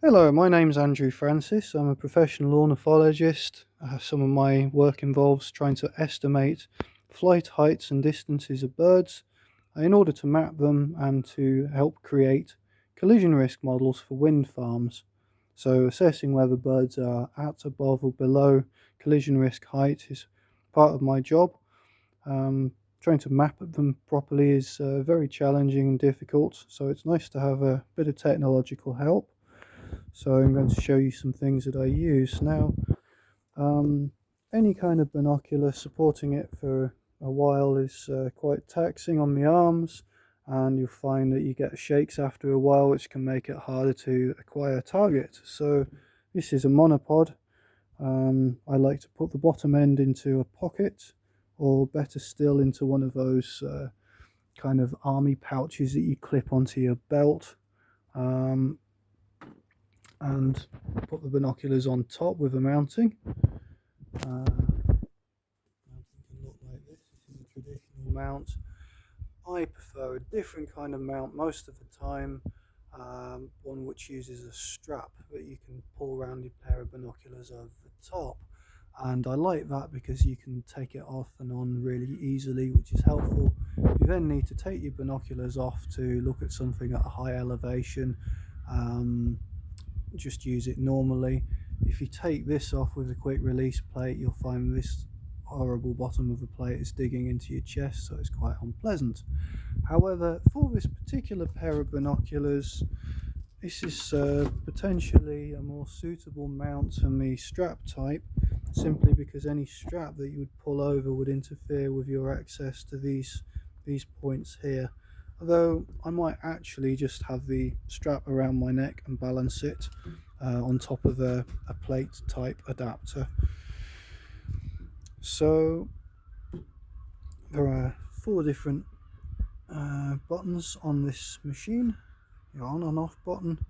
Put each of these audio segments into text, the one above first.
Hello, my name's Andrew Francis. I'm a professional ornithologist. Some of my work involves trying to estimate flight heights and distances of birds in order to map them and to help create collision risk models for wind farms. So, assessing whether birds are at, above, or below collision risk height is part of my job. Trying to map them properly is very challenging and difficult, so it's nice to have a bit of technological help. So I'm going to show you some things that I use. Now, um, any kind of binocular supporting it for a while is quite taxing on the arms, and you'll find that you get shakes after a while, which can make it harder to acquire a target. So this is a monopod. I like to put the bottom end into a pocket, or better still into one of those kind of army pouches that you clip onto your belt. Um, and put the binoculars on top with a mounting. Mounting can look like this. This is a traditional mount. I prefer a different kind of mount most of the time, one which uses a strap that you can pull around your pair of binoculars over the top. And I like that because you can take it off and on really easily, which is helpful. You then need to take your binoculars off to look at something at a high elevation. Just use it normally. If you take this off with a quick release plate, you'll find this horrible bottom of the plate is digging into your chest, so it's quite unpleasant. However, for this particular pair of binoculars, this is potentially a more suitable mount than the strap type, simply because any strap that you would pull over would interfere with your access to these points here. Although I might actually just have the strap around my neck and balance it on top of a plate type adapter. So there are four different buttons on this machine. Your on and off button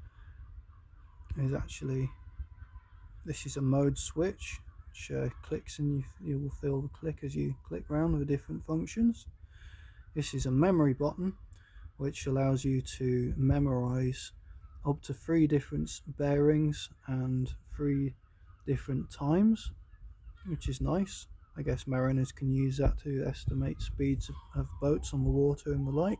is actually, this is a mode switch which clicks, and you will feel the click as you click around with the different functions. This is a memory button which allows you to memorize up to 3 different bearings and 3 different times, which is nice. I guess mariners can use that to estimate speeds of boats on the water and the like.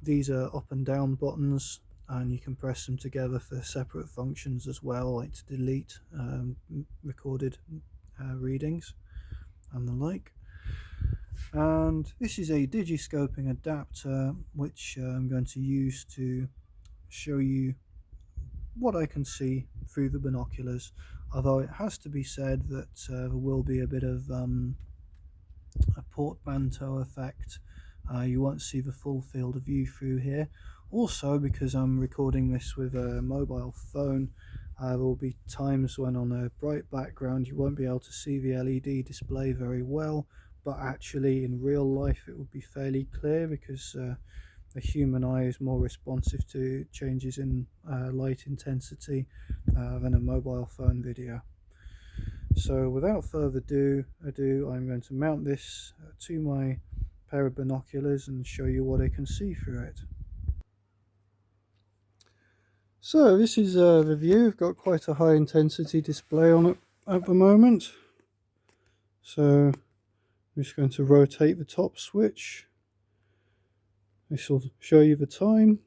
These are up and down buttons, and you can press them together for separate functions as well, like to delete recorded readings and the like. And this is a digiscoping adapter which I'm going to use to show you what I can see through the binoculars, although it has to be said that there will be a bit of a portmanteau effect. You won't see the full field of view through here. Also, because I'm recording this with a mobile phone, there will be times when on a bright background you won't be able to see the LED display very well, but actually in real life it will be fairly clear because the human eye is more responsive to changes in light intensity than a mobile phone video. So without further ado, I'm going to mount this to my pair of binoculars and show you what I can see through it. So this is the view. I've got quite a high intensity display on it at the moment. So I'm just going to rotate the top switch. This will show you the time.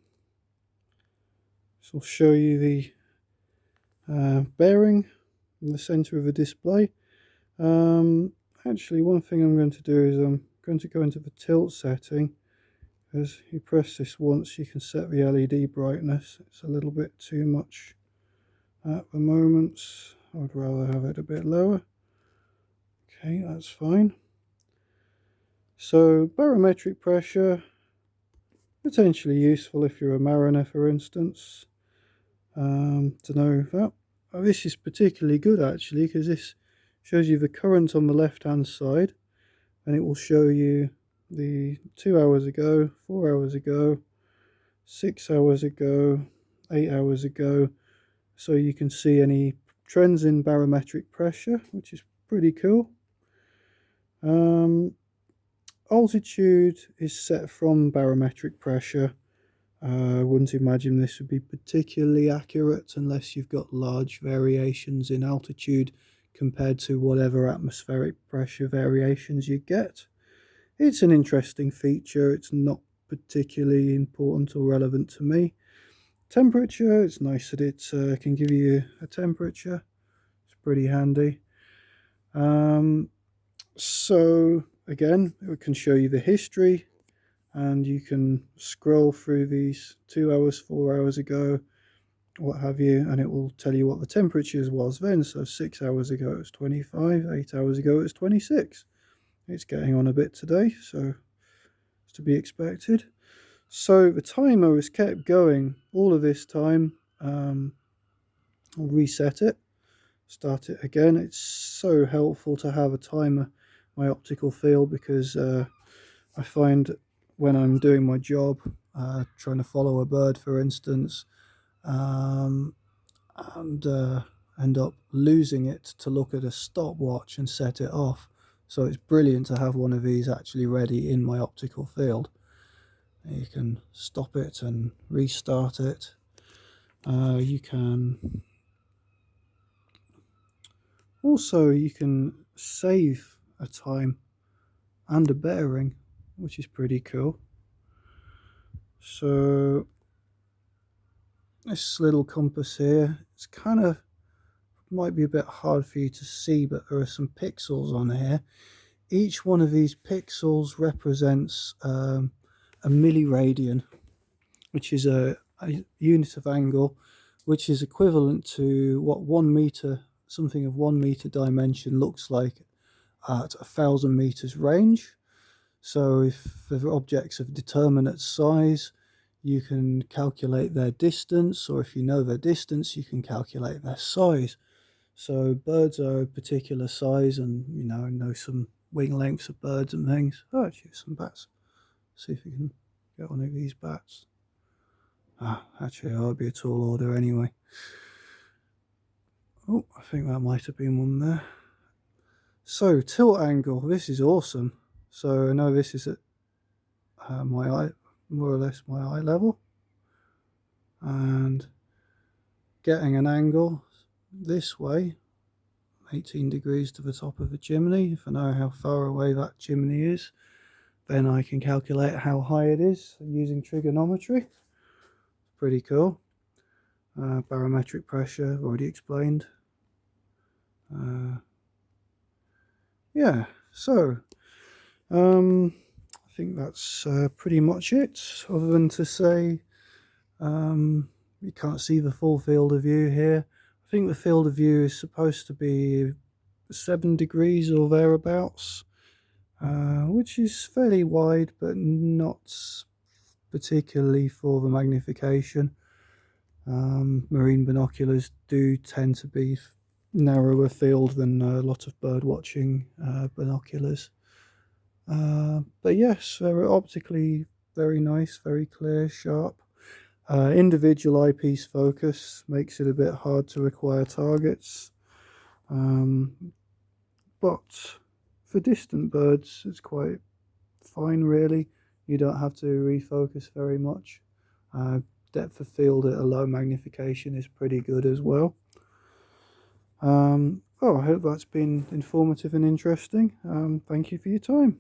This will show you the bearing in the center of the display. Actually, one thing I'm going to do is I'm going to go into the tilt setting. As you press this once, you can set the LED brightness. It's a little bit too much at the moment. I'd rather have it a bit lower. Okay, that's fine. So barometric pressure, potentially useful if you're a mariner, for instance, to know that. Oh, this is particularly good actually, because this shows you the current on the left hand side, and it will show you the 2 hours ago, 4 hours ago, 6 hours ago, 8 hours ago, so you can see any trends in barometric pressure, which is pretty cool. Altitude is set from barometric pressure, I wouldn't imagine this would be particularly accurate unless you've got large variations in altitude compared to whatever atmospheric pressure variations you get. It's an interesting feature. It's not particularly important or relevant to me. Temperature, it's nice that it can give you a temperature. It's pretty handy. So again, it can show you the history, and you can scroll through these 2 hours, 4 hours ago, what have you, and it will tell you what the temperatures was then. So 6 hours ago it was 25, 8 hours ago it was 26. It's getting on a bit today, so it's to be expected. So the timer was kept going all of this time. I'll reset it, start it again. It's so helpful to have a timer, my optical field, because I find when I'm doing my job, trying to follow a bird, for instance, and end up losing it to look at a stopwatch and set it off. So it's brilliant to have one of these actually ready in my optical field. You can stop it and restart it. You can save a time and a bearing, which is pretty cool. So this little compass here, it's kind of might be a bit hard for you to see, but there are some pixels on here. Each one of these pixels represents a milliradian, which is a unit of angle, which is equivalent to what 1 meter, something of 1 meter dimension looks like at 1,000 meters range. So if the objects of determinate size, you can calculate their distance, or if you know their distance, you can calculate their size. So birds are a particular size, and know some wing lengths of birds and things. Oh, actually, some bats. See if we can get one of these bats. Actually, that would be a tall order anyway. Oh, I think that might have been one there. So tilt angle, this is awesome. So I know this is at my eye, more or less my eye level, and getting an angle this way, 18 degrees to the top of the chimney. If I know how far away that chimney is, then I can calculate how high it is using trigonometry. Pretty cool. Barometric pressure, I've already explained. Yeah, so I think that's pretty much it, other than to say you can't see the full field of view here. I think the field of view is supposed to be 7 degrees or thereabouts, which is fairly wide, but not particularly for the magnification. Marine binoculars do tend to be narrower field than a lot of bird watching binoculars. But yes, they're optically very nice, very clear, sharp. Individual eyepiece focus makes it a bit hard to acquire targets, but for distant birds it's quite fine really. You don't have to refocus very much. Depth of field at a low magnification is pretty good as well. I hope that's been informative and interesting. Thank you for your time.